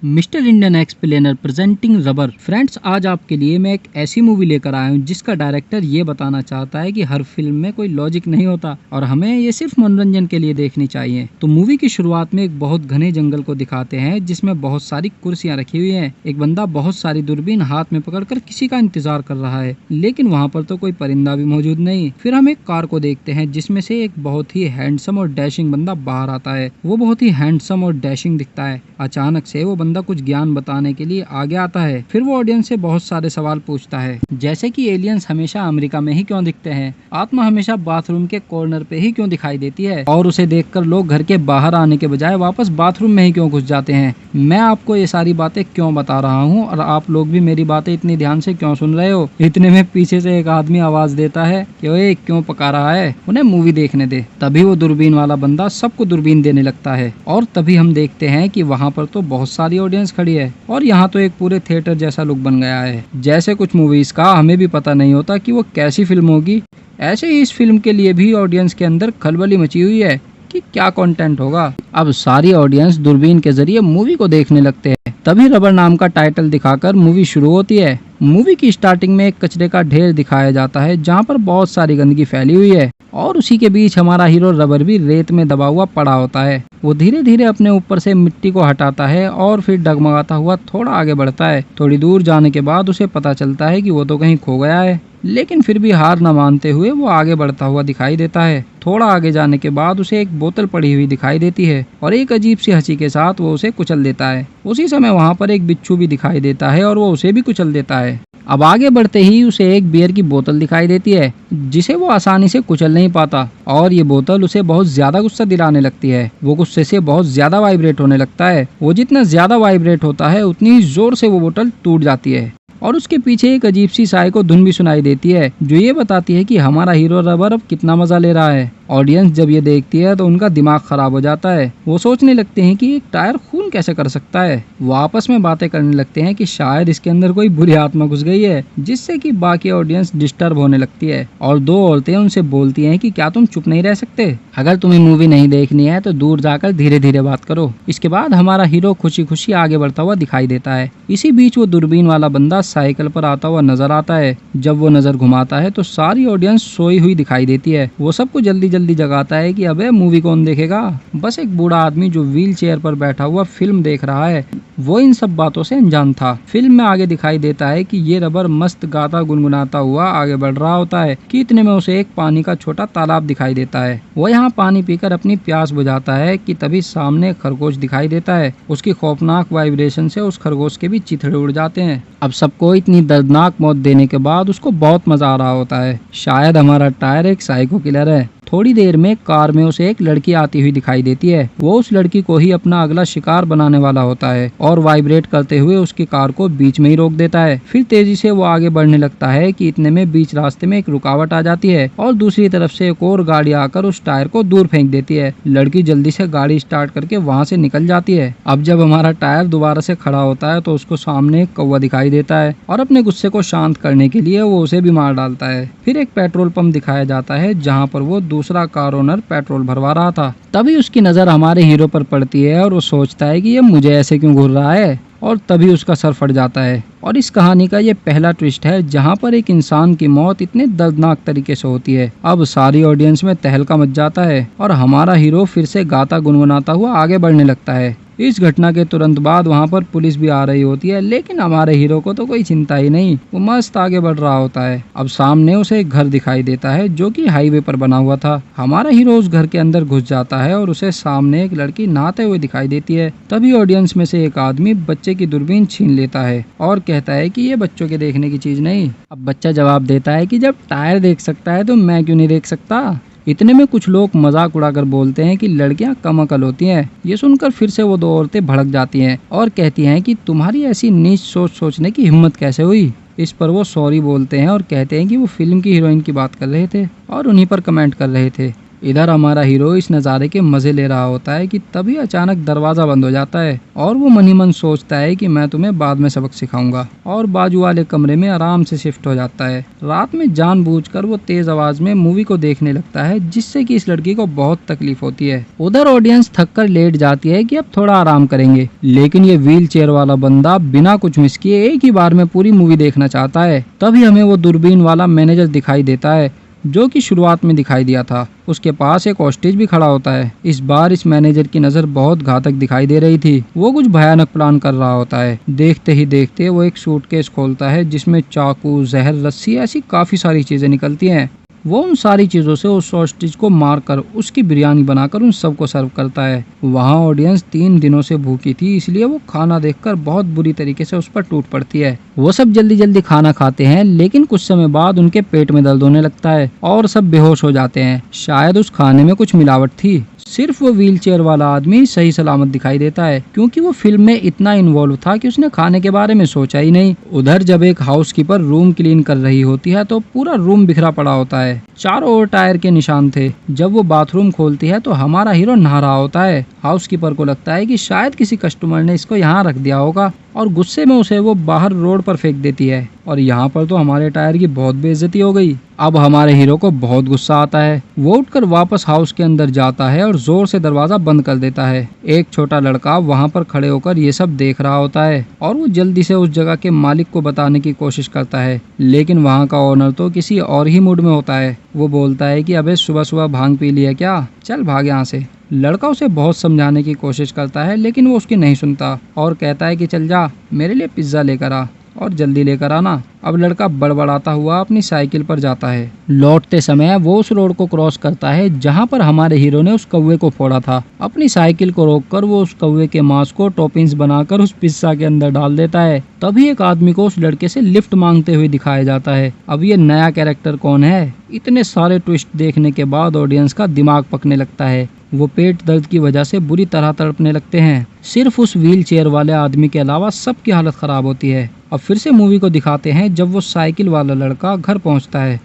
Mister Indian explainer presenting rubber. Friends, आज आपके लिए मैं एक ऐसी मूवी लेकर आया हूँ जिसका डायरेक्टर ये बताना चाहता है कि हर फिल्म में कोई लॉजिक नहीं होता और हमें ये सिर्फ मनोरंजन के लिए देखनी चाहिए। तो मूवी की शुरुआत में एक बहुत घने जंगल को दिखाते हैं जिसमें बहुत सारी कुर्सियां रखी हुई हैं। एक बंदा बहुत सारी दूरबीन हाथ में पकड़कर किसी का इंतजार कर रहा है, लेकिन वहाँ पर तो कोई परिंदा भी मौजूद नहीं। फिर हम एक कार को देखते हैं जिसमें से एक बहुत ही हैंडसम और डैशिंग बंदा बाहर आता है। वो बहुत ही हैंडसम और डैशिंग दिखता है। अचानक से वो बंदा कुछ ज्ञान बताने के लिए आगे आता है। फिर वो ऑडियंस से बहुत सारे सवाल पूछता है, जैसे कि एलियंस हमेशा अमेरिका में ही क्यों दिखते हैं, आत्मा हमेशा बाथरूम के कॉर्नर पे ही क्यों दिखाई देती है, और उसे देखकर लोग घर के बाहर आने के बजाय वापस बाथरूम में ही क्यों घुस जाते हैं। मैं आपको ये सारी बातें क्यों बता रहा हूँ और आप लोग भी मेरी बातें इतनी ध्यान से क्यों सुन रहे हो। इतने में पीछे से एक आदमी आवाज देता है कि ओए क्यों पका रहा है, उन्हें मूवी देखने दे। तभी वो दूरबीन वाला बंदा सबको दूरबीन देने लगता है और तभी हम देखते हैं कि वहाँ पर तो बहुत सारी ऑडियंस खड़ी है और यहाँ तो एक पूरे थिएटर जैसा लुक बन गया है। जैसे कुछ मूवीज का हमें भी पता नहीं होता कि वो कैसी फिल्म होगी, ऐसे ही इस फिल्म के लिए भी ऑडियंस के अंदर खलबली मची हुई है कि क्या कंटेंट होगा। अब सारी ऑडियंस दूरबीन के जरिए मूवी को देखने लगते हैं। तभी रबर नाम का टाइटल दिखाकर मूवी शुरू होती है। मूवी की स्टार्टिंग में एक कचरे का ढेर दिखाया जाता है जहाँ पर बहुत सारी गंदगी फैली हुई है और उसी के बीच हमारा हीरो रबर भी रेत में दबा हुआ पड़ा होता है। वो धीरे धीरे अपने ऊपर से मिट्टी को हटाता है और फिर डगमगाता हुआ थोड़ा आगे बढ़ता है। थोड़ी दूर जाने के बाद उसे पता चलता है कि वो तो कहीं खो गया है, लेकिन फिर भी हार न मानते हुए वो आगे बढ़ता हुआ दिखाई देता है। थोड़ा आगे जाने के बाद उसे एक बोतल पड़ी हुई दिखाई देती है और एक अजीब सी हंसी के साथ वो उसे कुचल देता है। उसी समय वहाँ पर एक बिच्छू भी दिखाई देता है और वो उसे भी कुचल देता है। अब आगे बढ़ते ही उसे एक बियर की बोतल दिखाई देती है जिसे वो आसानी से कुचल नहीं पाता और ये बोतल उसे बहुत ज्यादा गुस्सा दिलाने लगती है। वो गुस्से से बहुत ज्यादा वाइब्रेट होने लगता है। वो जितना ज्यादा वाइब्रेट होता है उतनी ही जोर से वो बोतल टूट जाती है और उसके पीछे एक अजीब सी साइको धुन भी सुनाई देती है जो ये बताती है कि हमारा हीरो रबर अब कितना मजा ले रहा है। ऑडियंस जब ये देखती है तो उनका दिमाग खराब हो जाता है। वो सोचने लगते हैं कि एक टायर खून कैसे कर सकता है। वो आपस में बातें करने लगते हैं कि शायद इसके अंदर कोई बुरी आत्मा घुस गई है, जिससे कि बाकी ऑडियंस डिस्टर्ब होने लगती है और दो औरतें उनसे बोलती हैं कि क्या तुम चुप नहीं रह सकते, अगर तुम्हें मूवी नहीं देखनी है तो दूर जाकर धीरे धीरे बात करो। इसके बाद हमारा हीरो खुशी खुशी आगे बढ़ता हुआ दिखाई देता है। इसी बीच वो दूरबीन वाला बंदा साइकिल पर आता हुआ नजर आता है। जब वो नजर घुमाता है तो सारी ऑडियंस सोई हुई दिखाई देती है। वो सबको जल्दी जल्दी जगाता है कि अबे मूवी कौन देखेगा। बस एक बूढ़ा आदमी जो व्हील चेयर पर बैठा हुआ फिल्म देख रहा है वो इन सब बातों से अनजान था। फिल्म में आगे दिखाई देता है कि ये रबर मस्त गाता गुनगुनाता हुआ आगे बढ़ रहा होता है कि इतने में उसे एक पानी का छोटा तालाब दिखाई देता है। वो यहाँ पानी पीकर अपनी प्यास बुझाता है कि तभी सामने एक खरगोश दिखाई देता है। उसकी खौफनाक वाइब्रेशन से उस खरगोश के भी चिथड़े उड़ जाते हैं। अब सबको इतनी दर्दनाक मौत देने के बाद उसको बहुत मजा आ रहा होता है। शायद हमारा टायर एक साइको किलर है। थोड़ी देर में कार में उसे एक लड़की आती हुई दिखाई देती है। वो उस लड़की को ही अपना अगला शिकार बनाने वाला होता है और वाइब्रेट करते हुए उसकी कार को बीच में ही रोक देता है। फिर तेजी से वो आगे बढ़ने लगता है कि इतने में बीच रास्ते में एक रुकावट आ जाती है और दूसरी तरफ से एक और गाड़ी आकर उस टायर को दूर फेंक देती है। लड़की जल्दी से गाड़ी स्टार्ट करके वहाँ से निकल जाती है। अब जब हमारा टायर दोबारा से खड़ा होता है तो उसको सामने एक कौवा दिखाई देता है और अपने गुस्से को शांत करने के लिए वो उसे भी मार डालता है। फिर एक पेट्रोल पंप दिखाया जाता है जहाँ पर वो दूसरा कार ओनर पेट्रोल भरवा रहा था। तभी उसकी नजर हमारे हीरो पर पड़ती है और वो सोचता है कि ये मुझे ऐसे क्यों घूर रहा है और तभी उसका सर फट जाता है। और इस कहानी का ये पहला ट्विस्ट है जहाँ पर एक इंसान की मौत इतने दर्दनाक तरीके से होती है। अब सारी ऑडियंस में तहलका मच जाता है और हमारा हीरो फिर से गाता गुनगुनाता हुआ आगे बढ़ने लगता है। इस घटना के तुरंत बाद वहाँ पर पुलिस भी आ रही होती है, लेकिन हमारे हीरो को तो कोई चिंता ही नहीं। वो मस्त आगे बढ़ रहा होता है। अब सामने उसे एक घर दिखाई देता है जो कि हाईवे पर बना हुआ था। हमारा हीरो उस घर के अंदर घुस जाता है और उसे सामने एक लड़की नहाते हुए दिखाई देती है। तभी ऑडियंस में से एक आदमी बच्चे की दूरबीन छीन लेता है और कहता है कि ये बच्चों के देखने की चीज नहीं। अब बच्चा जवाब देता है कि जब टायर देख सकता है तो मैं क्यों नहीं देख सकता। इतने में कुछ लोग मजाक उड़ाकर बोलते हैं कि लड़कियां कम अकल होती हैं। ये सुनकर फिर से वो दो औरतें भड़क जाती हैं और कहती हैं कि तुम्हारी ऐसी नीच सोच सोचने की हिम्मत कैसे हुई। इस पर वो सॉरी बोलते हैं और कहते हैं कि वो फिल्म की हीरोइन की बात कर रहे थे और उन्हीं पर कमेंट कर रहे थे। इधर हमारा हीरो इस नज़ारे के मजे ले रहा होता है कि तभी अचानक दरवाजा बंद हो जाता है और वो मन ही मन सोचता है कि मैं तुम्हें बाद में सबक सिखाऊंगा, और बाजू वाले कमरे में आराम से शिफ्ट हो जाता है। रात में जानबूझकर वो तेज आवाज में मूवी को देखने लगता है, जिससे कि इस लड़की को बहुत तकलीफ होती है। उधर ऑडियंस थक कर लेट जाती है कि अब थोड़ा आराम करेंगे, लेकिन ये व्हील चेयर वाला बंदा बिना कुछ मिस किए एक ही बार में पूरी मूवी देखना चाहता है। तभी हमें वो दूरबीन वाला मैनेजर दिखाई देता है, जो कि शुरुआत में दिखाई दिया था। उसके पास एक हॉस्टेज भी खड़ा होता है। इस बार इस मैनेजर की नजर बहुत घातक दिखाई दे रही थी। वो कुछ भयानक प्लान कर रहा होता है। देखते ही देखते वो एक सूटकेस खोलता है, जिसमें चाकू, जहर, रस्सी, ऐसी काफी सारी चीजें निकलती हैं। वो उन सारी चीजों से उस हॉस्टेज को मारकर उसकी बिरयानी बनाकर उन सबको सर्व करता है। वहाँ ऑडियंस 3 दिनों से भूखी थी, इसलिए वो खाना देखकर बहुत बुरी तरीके से उस पर टूट पड़ती है। वो सब जल्दी जल्दी खाना खाते हैं, लेकिन कुछ समय बाद उनके पेट में दर्द होने लगता है और सब बेहोश हो जाते हैं। शायद उस खाने में कुछ मिलावट थी। सिर्फ वो व्हील चेयर वाला आदमी सही सलामत दिखाई देता है, क्योंकि वो फिल्म में इतना इन्वॉल्व था कि उसने खाने के बारे में सोचा ही नहीं। उधर जब एक हाउसकीपर रूम क्लीन कर रही होती है तो पूरा रूम बिखरा पड़ा होता है। चारों ओर टायर के निशान थे। जब वो बाथरूम खोलती है तो हमारा हीरो नहा रहा होता है। हाउसकीपर को लगता है कि शायद किसी कस्टमर ने इसको यहाँ रख दिया होगा और गुस्से में उसे वो बाहर रोड पर फेंक देती है, और यहाँ पर तो हमारे टायर की बहुत बेइज्जती हो गई। अब हमारे हीरो को बहुत गुस्सा आता है। वो उठकर वापस हाउस के अंदर जाता है और जोर से दरवाजा बंद कर देता है। एक छोटा लड़का वहाँ पर खड़े होकर ये सब देख रहा होता है और वो जल्दी से उस जगह के मालिक को बताने की कोशिश करता है, लेकिन वहाँ का ओनर तो किसी और ही मूड में होता है। वो बोलता है कि अबे सुबह सुबह भांग पी लिया क्या, चल भाग यहाँ से। लड़का उसे बहुत समझाने की कोशिश करता है, लेकिन वो उसकी नहीं सुनता और कहता है कि चल जा, मेरे लिए पिज्जा लेकर आ और जल्दी लेकर आना। अब लड़का बड़बड़ाता हुआ अपनी साइकिल पर जाता है। लौटते समय वो उस रोड को क्रॉस करता है जहाँ पर हमारे हीरो ने उस कौवे को फोड़ा था। अपनी साइकिल को रोककर वो उस कौवे के मांस को टॉपिंग्स बनाकर उस पिज्जा के अंदर डाल देता है। तभी एक आदमी को उस लड़के से लिफ्ट मांगते हुए दिखाया जाता है। अब ये नया कैरेक्टर कौन है? इतने सारे ट्विस्ट देखने के बाद ऑडियंस का दिमाग पकने लगता है। वो पेट दर्द की वजह से बुरी तरह तड़पने लगते हैं। सिर्फ उस व्हील चेयर वाले आदमी के अलावा सबकी हालत खराब होती है। अब फिर से मूवी को दिखाते हैं। जब वो साइकिल वाला लड़का घर पहुंचता है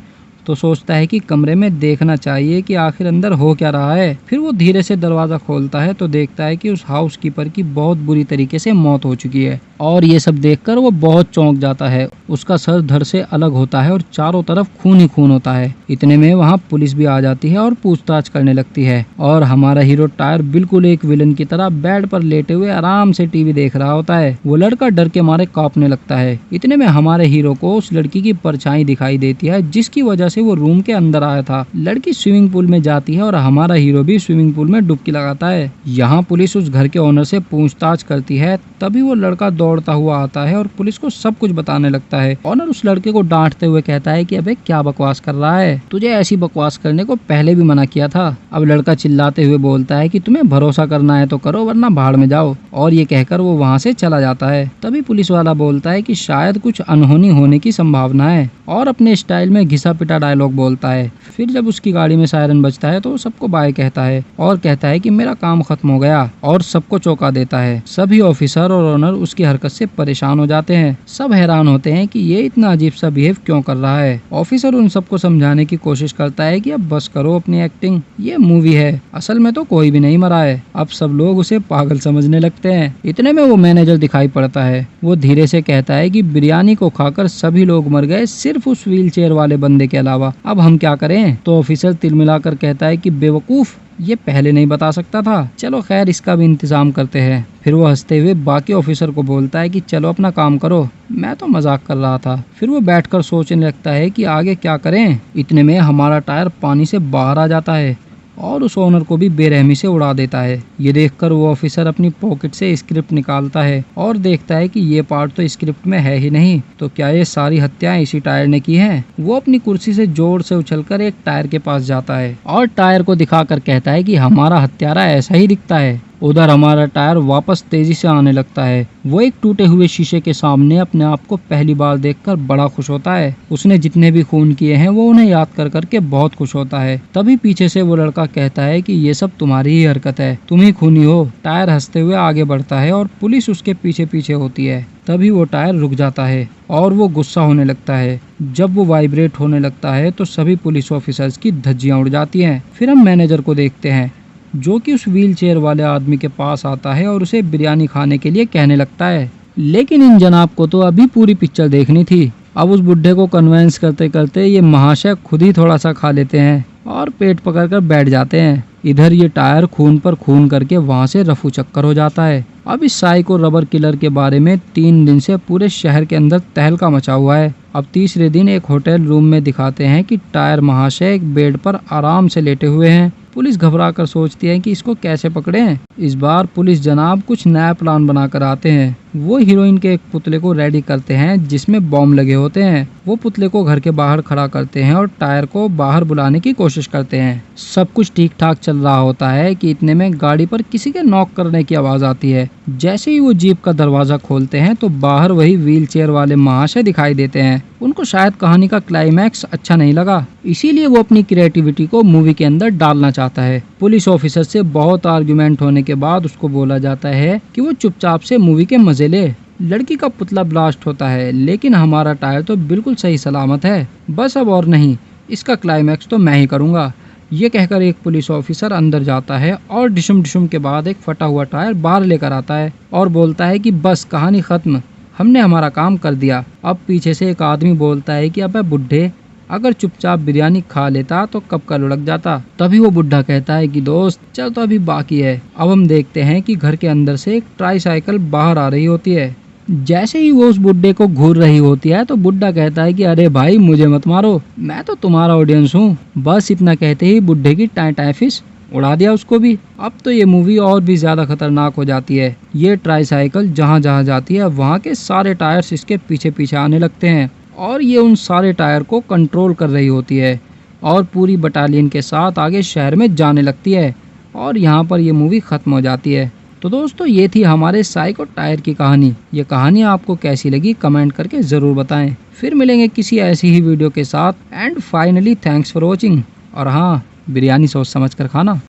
तो सोचता है कि कमरे में देखना चाहिए कि आखिर अंदर हो क्या रहा है। फिर वो धीरे से दरवाजा खोलता है तो देखता है कि उस हाउस कीपर की बहुत बुरी तरीके से मौत हो चुकी है, और ये सब देखकर वो बहुत चौंक जाता है। उसका सर धड़ से अलग होता है और चारों तरफ खून ही खून होता है। इतने में वहाँ पुलिस भी आ जाती है और पूछताछ करने लगती है, और हमारा हीरो टायर बिल्कुल एक विलन की तरह बेड पर लेटे हुए आराम से टीवी देख रहा होता है। वो लड़का डर के मारे कांपने लगता है। इतने में हमारे हीरो को उस लड़की की परछाई दिखाई देती है, जिसकी वजह से वो रूम के अंदर आया था। लड़की स्विमिंग पूल में जाती है और हमारा हीरो भी स्विमिंग पूल में डुबकी लगाता है। यहाँ पुलिस उस घर के ओनर से पूछताछ करती है। तभी वो लड़का दौड़ता हुआ आता है और पुलिस को सब कुछ बताने लगता है। ऑनर उस लड़के को डांटते हुए कहता है कि अबे क्या बकवास कर रहा है, तुझे ऐसी बकवास करने को पहले भी मना किया था। अब लड़का चिल्लाते हुए बोलता है कि तुम्हें भरोसा करना है तो करो, वरना भाड़ में जाओ, और ये कहकर वो वहाँ से चला जाता है। तभी पुलिस वाला बोलता है कि शायद कुछ अनहोनी होने की संभावना है, और अपने स्टाइल में घिसा पिटा डायलॉग बोलता है। फिर जब उसकी गाड़ी में सायरन बजता है तो सबको बाय कहता है और कहता है कि मेरा काम खत्म हो गया, और सबको चौंका देता है। सभी ऑफिसर और ऑनर उसकी हरकत से परेशान हो जाते हैं। सब हैरान होते हैं कि ये इतना अजीब सा बिहेव क्यों कर रहा है। ऑफिसर उन सबको समझाने की कोशिश करता है कि अब बस करो अपनी एक्टिंग, ये मूवी है, असल में तो कोई भी नहीं मरा है। अब सब लोग उसे पागल समझने लगते हैं। इतने में वो मैनेजर दिखाई पड़ता है। वो धीरे से कहता है कि बिरयानी को खाकर सभी लोग मर गए, सिर्फ उस व्हील चेयर वाले बंदे के अलावा। अब हम क्या करें? तो ऑफिसर तिलमिलाकर कहता है कि बेवकूफ, ये पहले नहीं बता सकता था, चलो खैर इसका भी इंतजाम करते हैं। फिर वो हंसते हुए बाकी ऑफिसर को बोलता है कि चलो अपना काम करो, मैं तो मजाक कर रहा था। फिर वो बैठकर सोचने लगता है कि आगे क्या करें। इतने में हमारा टायर पानी से बाहर आ जाता है और उस ओनर को भी बेरहमी से उड़ा देता है। ये देखकर वो ऑफिसर अपनी पॉकेट से स्क्रिप्ट निकालता है और देखता है कि ये पार्ट तो स्क्रिप्ट में है ही नहीं, तो क्या ये सारी हत्याएं इसी टायर ने की हैं? वो अपनी कुर्सी से जोर से उछलकर एक टायर के पास जाता है और टायर को दिखाकर कहता है कि हमारा हत्यारा ऐसा ही दिखता है। उधर हमारा टायर वापस तेजी से आने लगता है। वो एक टूटे हुए शीशे के सामने अपने आप को पहली बार देखकर बड़ा खुश होता है। उसने जितने भी खून किए हैं वो उन्हें याद कर करके बहुत खुश होता है। तभी पीछे से वो लड़का कहता है कि ये सब तुम्हारी ही हरकत है, तुम ही खूनी हो। टायर हंसते हुए आगे बढ़ता है और पुलिस उसके पीछे पीछे होती है। तभी वो टायर रुक जाता है और वो गुस्सा होने लगता है। जब वो वाइब्रेट होने लगता है तो सभी पुलिस ऑफिसर्स की धज्जियां उड़ जाती हैं। फिर हम मैनेजर को देखते हैं जो कि उस व्हील चेयर वाले आदमी के पास आता है और उसे बिरयानी खाने के लिए कहने लगता है। लेकिन इन जनाब को तो अभी पूरी पिक्चर देखनी थी। अब उस बुढ़े को कन्वेंस करते करते ये महाशय खुद ही थोड़ा सा खा लेते हैं और पेट पकड़कर बैठ जाते हैं। इधर ये टायर खून पर खून करके वहाँ से रफू चक्कर हो जाता है। अब इस साइको रबर किलर के बारे में 3 दिन से पूरे शहर के अंदर तहलका मचा हुआ है। अब तीसरे दिन एक होटल रूम में दिखाते हैं कि टायर महाशय एक बेड पर आराम से लेटे हुए हैं। पुलिस घबरा कर सोचती है कि इसको कैसे पकड़ें। इस बार पुलिस जनाब कुछ नया प्लान बनाकर आते हैं। वो हीरोइन के एक पुतले को रेडी करते हैं जिसमें बॉम्ब लगे होते हैं। वो पुतले को घर के बाहर खड़ा करते हैं और टायर को बाहर बुलाने की कोशिश करते हैं। सब कुछ ठीक ठाक चल रहा होता है कि इतने में गाड़ी पर किसी के नॉक करने की आवाज आती है। जैसे ही वो जीप का दरवाजा खोलते हैं तो बाहर वही व्हील चेयर वाले महाशय दिखाई देते हैं। उनको शायद कहानी का क्लाइमैक्स अच्छा नहीं लगा, इसीलिए वो अपनी क्रिएटिविटी को मूवी के अंदर डालना चाहता है। पुलिस ऑफिसर से बहुत आर्गुमेंट होने के बाद उसको बोला जाता है कि वो चुपचाप से मूवी के मजे ले। लड़की का पुतला ब्लास्ट होता है लेकिन हमारा टायर तो बिल्कुल सही सलामत है। बस अब और नहीं, इसका क्लाइमैक्स तो मैं ही करूँगा। ये कहकर एक पुलिस ऑफिसर अंदर जाता है और डिशुम डिशुम के बाद एक फटा हुआ टायर बाहर लेकर आता है और बोलता है कि बस कहानी खत्म, हमने हमारा काम कर दिया। अब पीछे से एक आदमी बोलता है कि अबे बुड्ढे, अगर चुपचाप बिरयानी खा लेता तो कब का लुढ़क जाता। तभी वो बुड्ढा कहता है कि दोस्त चल, तो अभी बाकी है। अब हम देखते हैं कि घर के अंदर से एक ट्राईसाइकिल बाहर आ रही होती है। जैसे ही वो उस बुड्ढे को घूर रही होती है तो बुड्ढा कहता है कि अरे भाई मुझे मत मारो, मैं तो तुम्हारा ऑडियंस हूँ। बस इतना कहते ही बुड्ढे की टाई टाई फिश उड़ा दिया उसको भी। अब तो ये मूवी और भी ज्यादा खतरनाक हो जाती है। ये ट्राईसाइकिल जहाँ जहाँ जाती है वहाँ के सारे टायर्स इसके पीछे पीछे आने लगते हैं और ये उन सारे टायर को कंट्रोल कर रही होती है और पूरी बटालियन के साथ आगे शहर में जाने लगती है और यहाँ पर ये मूवी खत्म हो जाती है। तो दोस्तों ये थी हमारे साइको टायर की कहानी। ये कहानी आपको कैसी लगी कमेंट करके ज़रूर बताएं। फिर मिलेंगे किसी ऐसी ही वीडियो के साथ। And finally thanks for watching. और हाँ, बिरयानी सोच समझ कर खाना।